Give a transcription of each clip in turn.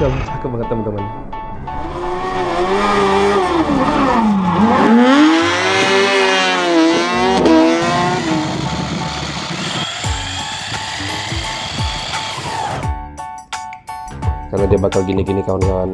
Masya Allah, cakep banget teman-teman. Karena dia bakal gini-gini kawan-kawan.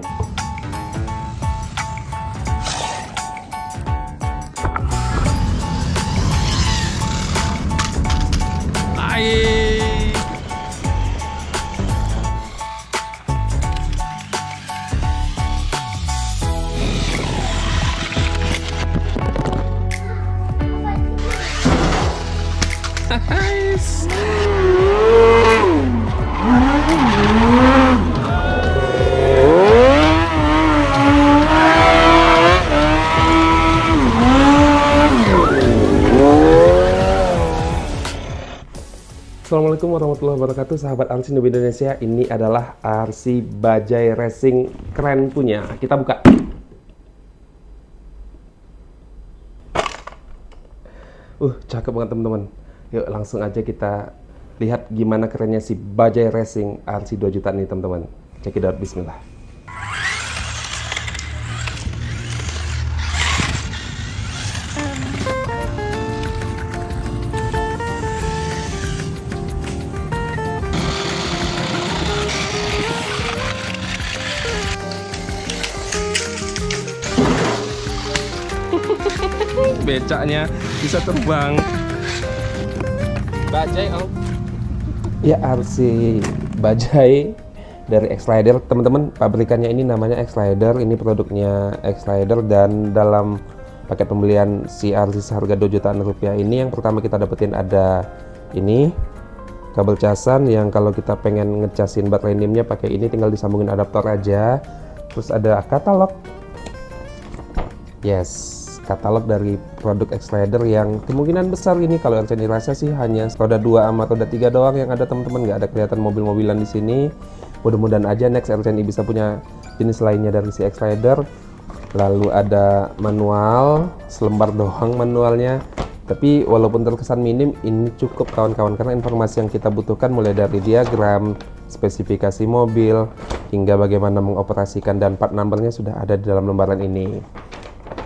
Assalamualaikum warahmatullahi wabarakatuh, sahabat RC Noob Indonesia. Ini adalah RC Bajaj Racing keren punya. Kita buka. Cakep banget teman-teman. Yuk langsung aja kita lihat gimana kerennya si Bajaj Racing RC 2 juta nih teman-teman. Check it out, bismillah. Becaknya bisa terbang. Bajaj om. Ya, RC Bajaj dari X-Rider teman-teman. Pabrikannya ini namanya X-Rider. Ini produknya X-Rider, dan dalam paket pembelian si RC seharga 2 jutaan rupiah ini, yang pertama kita dapetin ada ini kabel casan, yang kalau kita pengen ngecasin baterai NIM-nya pakai ini tinggal disambungin adaptor aja. Terus ada katalog. Yes, katalog dari produk X-Rider yang kemungkinan besar ini kalau yang saya dirasa sih hanya roda 2 sama roda 3 doang yang ada teman-teman, nggak ada kelihatan mobil-mobilan di sini. Mudah-mudahan aja next RCNI bisa punya jenis lainnya dari si X-Rider. Lalu ada manual, selembar doang manualnya, tapi walaupun terkesan minim, ini cukup kawan-kawan karena informasi yang kita butuhkan mulai dari diagram, spesifikasi mobil, hingga bagaimana mengoperasikan dan part numbernya sudah ada di dalam lembaran ini.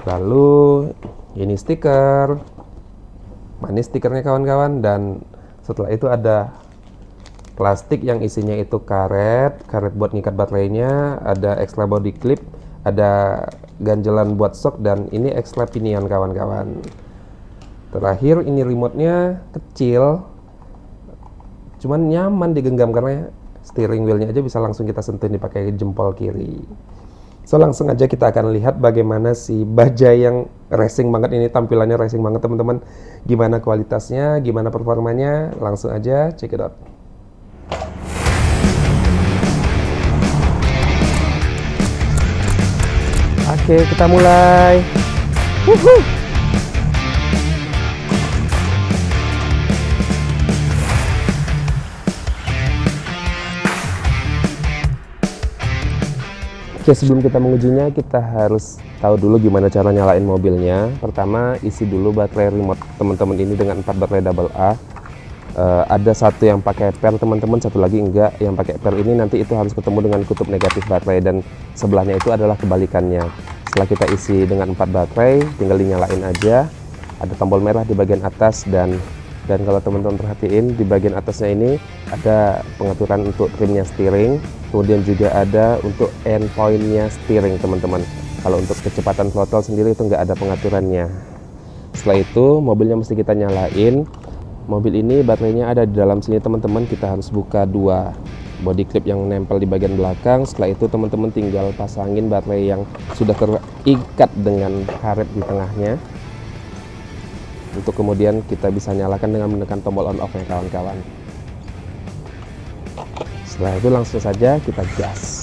Lalu ini stiker, manis stikernya kawan-kawan, dan setelah itu ada plastik yang isinya itu karet buat ngikat baterainya, ada extra body clip, ada ganjelan buat sok, dan ini extra pinion kawan-kawan. Terakhir ini remote-nya kecil, cuman nyaman digenggam karena steering wheel-nya aja bisa langsung kita sentuh dipakai jempol kiri. So langsung aja kita akan lihat bagaimana si Bajaj yang racing banget ini, tampilannya racing banget teman-teman. Gimana kualitasnya, gimana performanya, langsung aja check it out. Oke, kita mulai. Oke, sebelum kita mengujinya, kita harus tahu dulu gimana cara nyalain mobilnya. Pertama, isi dulu baterai remote teman-teman ini dengan 4 baterai AA. Ada satu yang pakai per teman-teman, satu lagi enggak. Yang pakai per ini nanti itu harus ketemu dengan kutub negatif baterai, dan sebelahnya itu adalah kebalikannya. Setelah kita isi dengan 4 baterai, tinggal dinyalain aja. Ada tombol merah di bagian atas, dan kalau teman-teman perhatiin di bagian atasnya ini ada pengaturan untuk trimnya steering, kemudian juga ada untuk endpointnya steering teman-teman. Kalau untuk kecepatan throttle sendiri itu nggak ada pengaturannya. Setelah itu mobilnya mesti kita nyalain. Mobil ini baterainya ada di dalam sini teman-teman. Kita harus buka 2 body clip yang nempel di bagian belakang. Setelah itu teman-teman tinggal pasangin baterai yang sudah terikat dengan karet di tengahnya, untuk kemudian kita bisa nyalakan dengan menekan tombol on off ya kawan-kawan. Setelah itu langsung saja kita gas.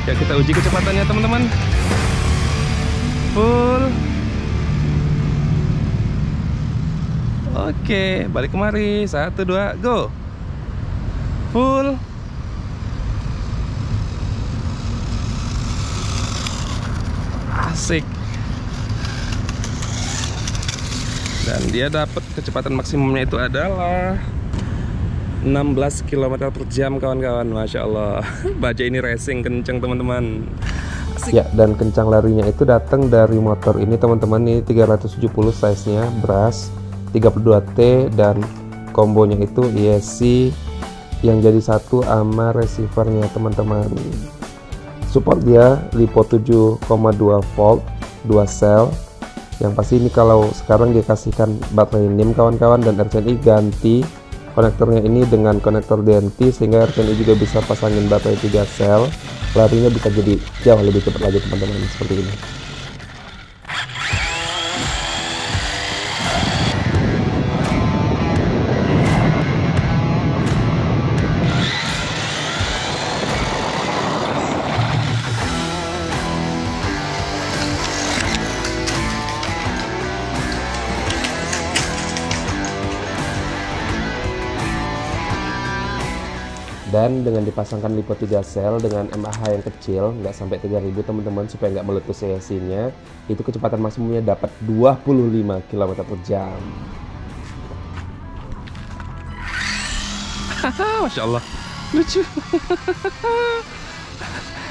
Ya, kita uji kecepatannya teman-teman. Full. Oke, balik kemari. 1, 2, go. Full. Asik. Dan dia dapat kecepatan maksimumnya itu adalah 16 km per jam kawan-kawan. Masya Allah. Bajai ini racing kenceng teman-teman. Ya, dan kencang larinya itu datang dari motor ini teman-teman. Ini 370 size-nya, brush 32T, dan kombonya itu ESC yang jadi satu sama receivernya teman-teman. Support dia LiPo 7,2 volt 2 sel. Yang pasti ini kalau sekarang dia kasihkan baterai NIM kawan-kawan, dan RCNI ganti konektornya ini dengan konektor DNT sehingga RCNI juga bisa pasangin baterai 3 sel. Larinya bisa jadi jauh lebih cepat lagi teman-teman, seperti ini. Dan dengan dipasangkan LiPo 3 sel dengan mAh yang kecil, nggak sampai 3000 teman-teman, supaya nggak meletus ESC-nya, itu kecepatan maksimumnya dapat 25 km per jam. Masya Allah, lucu.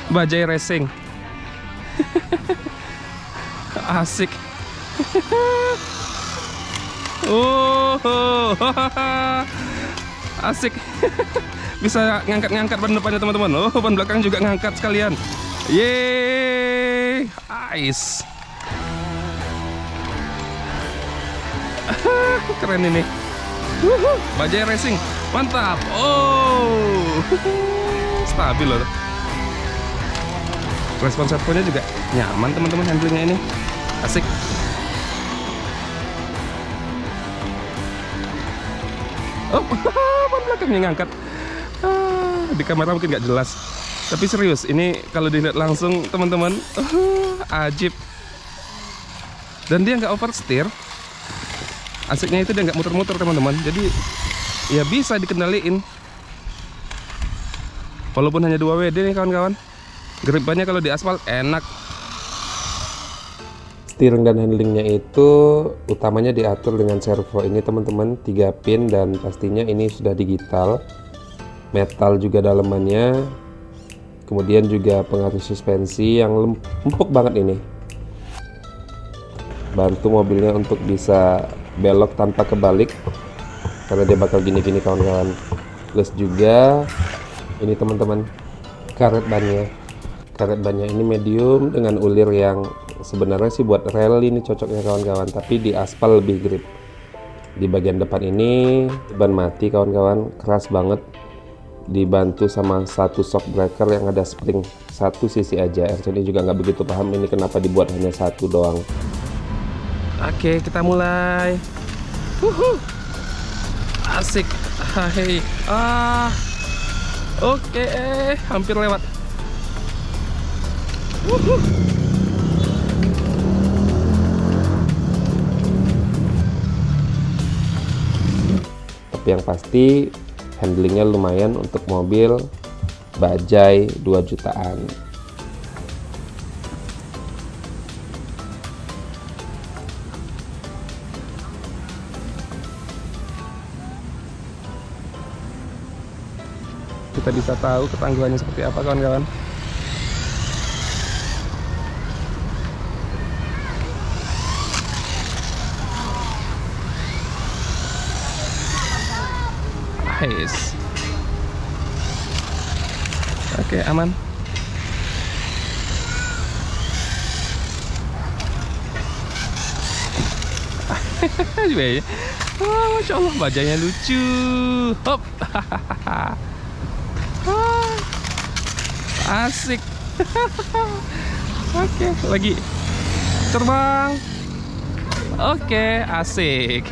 Bajai racing. Asik. Asik. Bisa ngangkat-ngangkat ban depannya teman-teman. Oh, ban belakang juga ngangkat sekalian. Yeay, nice. Keren ini. Bajai racing, mantap. Oh, stabil loh. Respon servonya juga nyaman teman-teman, handlingnya ini asik. Oh, ban belakangnya ngangkat. Di kamera mungkin nggak jelas, tapi serius ini kalau dilihat langsung teman-teman, ajib. Dan dia nggak oversteer. Asiknya itu dia nggak muter-muter teman-teman, jadi ya bisa dikendaliin. Walaupun hanya 2 WD nih kawan-kawan, gripannya kalau di aspal enak. Steering dan handlingnya itu utamanya diatur dengan servo ini teman-teman, 3 pin, dan pastinya ini sudah digital. Metal juga dalemannya, kemudian juga pengaruh suspensi yang empuk banget ini, bantu mobilnya untuk bisa belok tanpa kebalik karena dia bakal gini-gini kawan-kawan. Plus juga ini teman-teman, karet bannya ini medium dengan ulir yang sebenarnya sih buat rally ini cocoknya kawan-kawan, tapi di aspal lebih grip. Di bagian depan ini ban mati kawan-kawan, keras banget, dibantu sama satu shock breaker yang ada spring satu sisi aja. RCNI juga nggak begitu paham ini kenapa dibuat hanya satu doang. Oke, kita mulai. Asik. Hai. Oke, hampir lewat. Tapi yang pasti handlingnya lumayan untuk mobil bajai 2 jutaan. Kita bisa tahu ketangguhannya seperti apa kawan-kawan. Nice. Oke, aman. Masya Allah, bajanya lucu. Hop. Asik. Oke, lagi terbang. Oke, asik.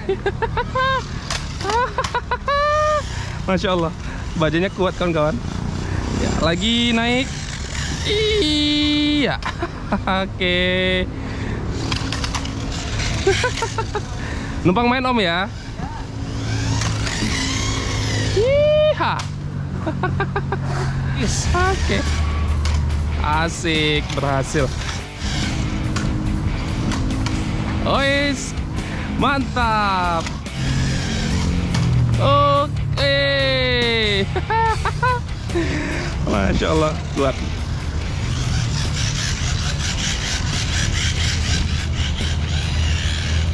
Masya Allah, bajanya kuat kawan-kawan. Ya, lagi naik. Iya. Oke. Numpang main om ya. Iya. Yes. Oke. Asik, berhasil. Ois, mantap. Oke. Masya Allah, kuat.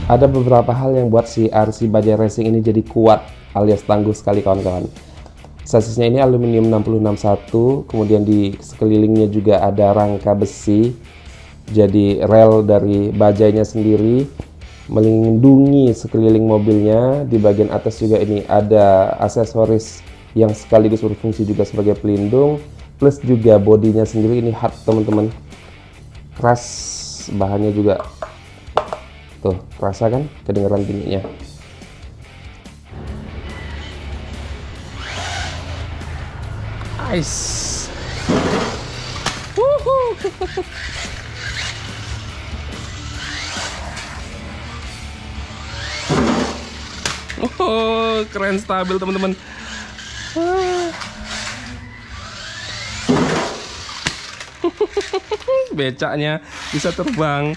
Ada beberapa hal yang buat si RC Bajaj Racing ini jadi kuat alias tangguh sekali kawan-kawan. Sasisnya ini aluminium 6061, kemudian di sekelilingnya juga ada rangka besi. Jadi rel dari bajainya sendiri melindungi sekeliling mobilnya. Di bagian atas juga ini ada aksesoris yang sekaligus berfungsi juga sebagai pelindung. Plus juga bodinya sendiri ini hard teman-teman. Keras, bahannya juga. Tuh, kerasa kan kedengeran bunyinya. Nice. Oh, keren, stabil teman-teman. Becaknya bisa terbang.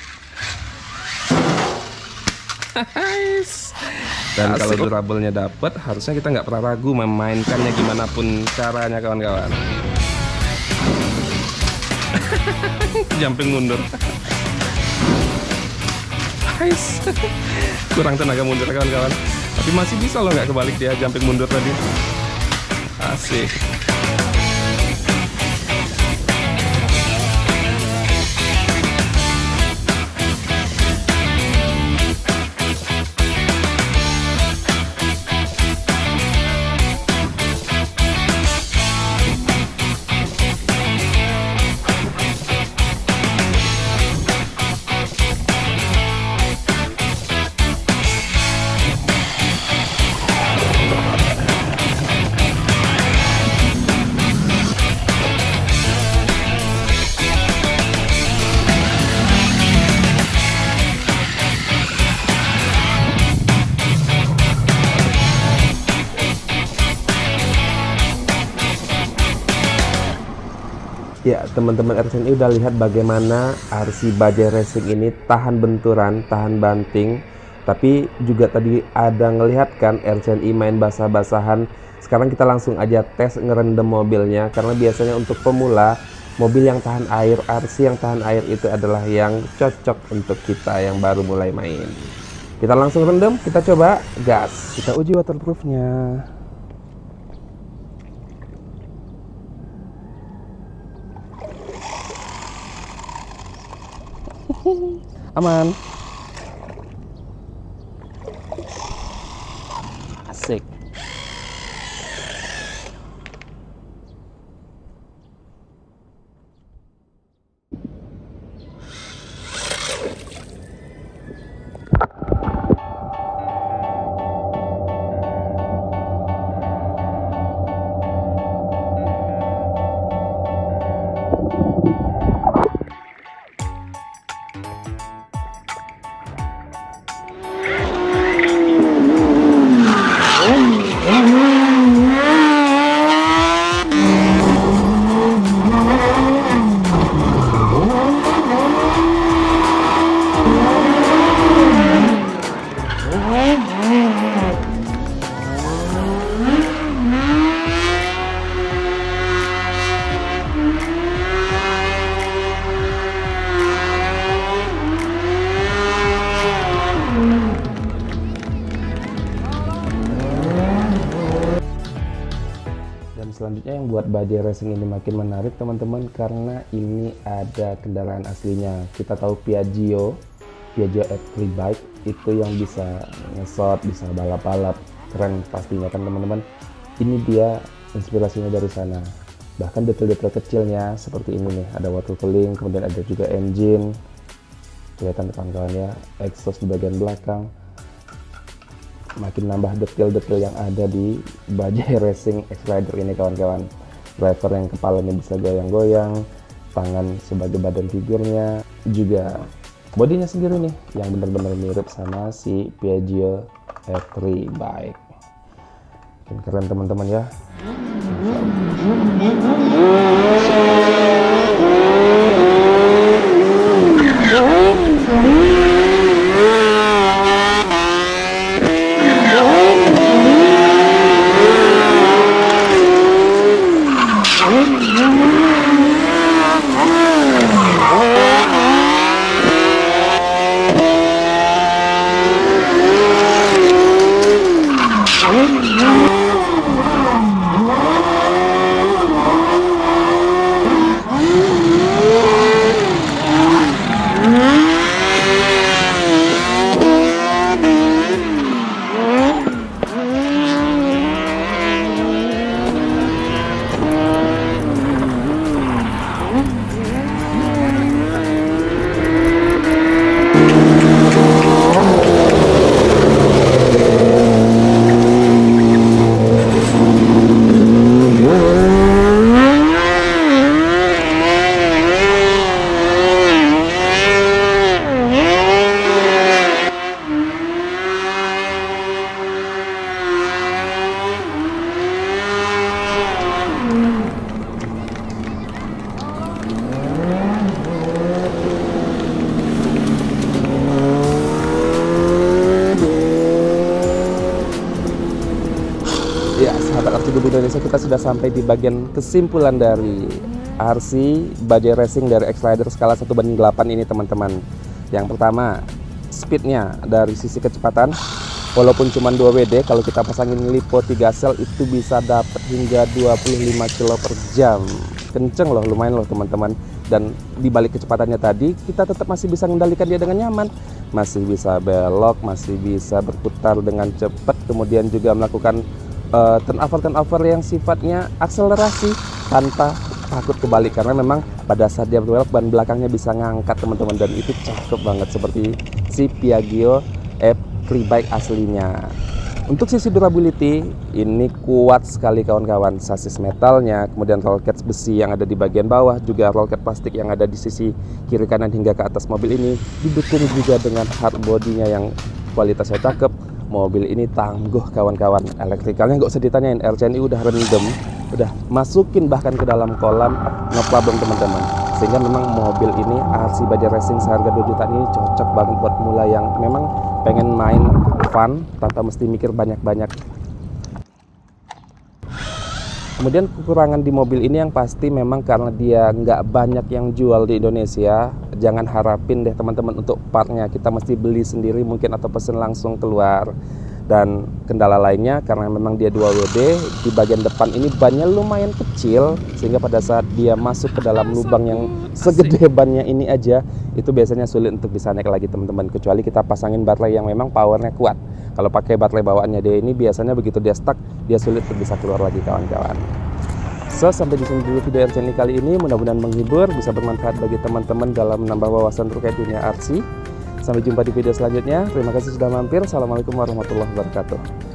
Dan kalau durable-nya dapet, harusnya kita nggak pernah ragu memainkannya gimana pun caranya kawan-kawan. Jumping mundur. Kurang tenaga mundur kawan-kawan. Tapi masih bisa loh nggak kebalik dia jumping mundur tadi. Asik. Ya, teman-teman RCNI udah lihat bagaimana RC Bajaj Racing ini tahan benturan, tahan banting. Tapi juga tadi ada ngelihat kan RCNI main basah-basahan. Sekarang kita langsung aja tes ngerendam mobilnya. Karena biasanya untuk pemula, mobil yang tahan air, RC yang tahan air itu adalah yang cocok untuk kita yang baru mulai main. Kita langsung rendam, kita coba gas. Kita uji waterproofnya. Aman. Asik. Selanjutnya yang buat Bajaj Racing ini makin menarik teman-teman, karena ini ada kendaraan aslinya. Kita tahu Piaggio F3 bike itu yang bisa ngesot, bisa balap-balap, keren pastinya kan teman-teman. Ini dia inspirasinya dari sana. Bahkan detail-detail kecilnya seperti ini nih, ada water cooling, kemudian ada juga engine, kelihatan kawan-kawan ya, exhaust di bagian belakang. Makin nambah detail-detail yang ada di Bajaj Racing X-Rider ini kawan-kawan. Driver yang kepalanya bisa goyang-goyang, tangan sebagai badan figurnya, juga bodinya sendiri nih yang benar-benar mirip sama si Piaggio F3 bike. Makin keren teman-teman ya. di Indonesia, kita sudah sampai di bagian kesimpulan dari RC bajai racing dari X-Rider skala 1:8 ini teman-teman. Yang pertama, speednya dari sisi kecepatan, walaupun cuma 2 WD, kalau kita pasangin lipo 3 sel itu bisa dapat hingga 25 km per jam. Kenceng loh, lumayan loh teman-teman. Dan di balik kecepatannya tadi, kita tetap masih bisa mengendalikan dia dengan nyaman. Masih bisa belok, masih bisa berputar dengan cepat, kemudian juga melakukan turnover yang sifatnya akselerasi tanpa takut kebalik, karena memang pada saat dia berbelok ban belakangnya bisa ngangkat teman-teman, dan itu cakep banget seperti si Piaggio F3 bike aslinya. Untuk sisi durability ini kuat sekali kawan-kawan, sasis metalnya, kemudian roll cage besi yang ada di bagian bawah, juga roll cage plastik yang ada di sisi kiri kanan hingga ke atas mobil ini, didukung juga dengan hard bodinya yang kualitasnya cakep. Mobil ini tangguh kawan-kawan, elektrikalnya nggak usah ditanyain, RCNI udah rendem, udah masukin bahkan ke dalam kolam, no problem teman-teman. Sehingga memang mobil ini RC Bajaj Racing seharga 2 juta ini cocok banget buat pemula yang memang pengen main fun tanpa mesti mikir banyak-banyak. Kemudian kekurangan di mobil ini yang pasti memang karena dia nggak banyak yang jual di Indonesia. Jangan harapin deh teman-teman untuk partnya kita mesti beli sendiri mungkin atau pesen langsung keluar. Dan kendala lainnya karena memang dia 2 WD, di bagian depan ini bannya lumayan kecil, sehingga pada saat dia masuk ke dalam lubang yang segede bannya ini aja, itu biasanya sulit untuk bisa naik lagi teman-teman, kecuali kita pasangin baterai yang memang powernya kuat. Kalau pakai baterai bawaannya dia ini biasanya begitu dia stuck, dia sulit untuk bisa keluar lagi kawan-kawan. So, sampai di sini dulu video RCNI kali ini, mudah-mudahan menghibur, bisa bermanfaat bagi teman-teman dalam menambah wawasan terkait dunia RC. Sampai jumpa di video selanjutnya. Terima kasih sudah mampir. Assalamualaikum warahmatullahi wabarakatuh.